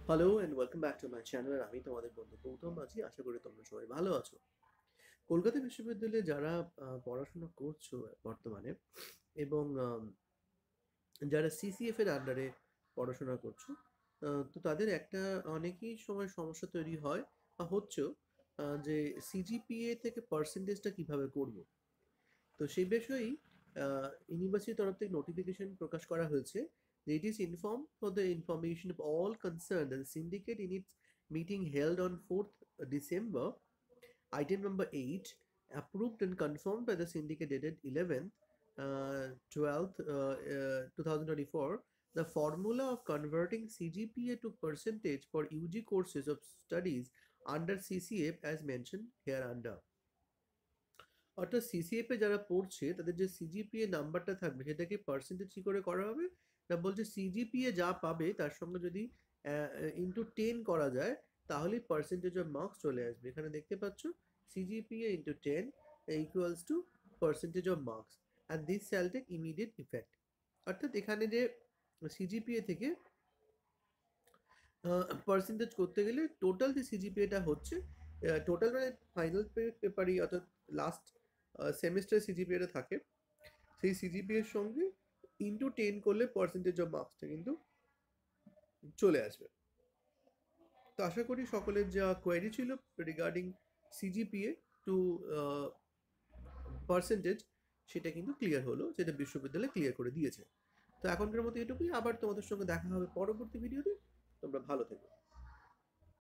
Hello and welcome back to my channel. আমি তোমাদের বন্ধু গৌতম আছি। আশা করি তোমরা সবাই ভালো আছো। কলকাতা বিশ্ববিদ্যালয়ে যারা পড়াশোনা করছো বর্তমানে এবং যারা সিসিএফ এর আন্ডারে পড়াশোনা করছো, তো তাদের একটা অনেকই সময় সমস্যা তৈরি হয় বা হচ্ছেও, যে সিজিপিএ থেকে পার্সেন্টেজটা কিভাবে করব। তো সেই বিষয়েই ইউনিভার্সিটির তরফ থেকে নোটিফিকেশন প্রকাশ করা হয়েছে যে it is inform for the information of all concern the syndicate in it's meeting held on 4th December, item number 8, approved and confirmed by the syndicate dated 11th 12th 2024, the formula of converting CGPA to percentage for UG courses of studies under CCF as mentioned here under. অর্থাৎ CCF এ যারা পড়ছে তাদের যে CGPA নাম্বারটা থাকবে সেটাকে percentage কি করে করা হবে, না বলছে সিজিপিএ যা পাবে তার সঙ্গে যদি ইন্টু 10 করা যায় তাহলে পার্সেন্টেজ অফ মার্কস চলে আসবে। এখানে দেখতে পাচ্ছ CGPA into 10 equals to percentage of marks and this shall take immediate effect. অর্থাৎ এখানে যে সিজিপিএ থেকে পার্সেন্টেজ করতে গেলে টোটাল যে সিজিপিএটা হচ্ছে, টোটাল মানে ফাইনাল পেপারই অর্থাৎ লাস্ট সেমিস্টার সিজিপিএটা থাকে, সেই সিজিপিএ এর সঙ্গে ইন্টু 10 করলে পার্সেন্টেজ অফ মার্কসটা কিন্তু চলে আসবে। তো আশা করি সকলের যা কোয়েরি ছিল রিগার্ডিং সিজিপিএ টু পার্সেন্টেজ সেটা কিন্তু ক্লিয়ার হলো, যেটা বিশ্ববিদ্যালয় ক্লিয়ার করে দিয়েছে। তো এখনকার মতো এটুকুই, আবার তোমাদের সঙ্গে দেখা হবে পরবর্তী ভিডিওতে। তোমরা ভালো থেকো।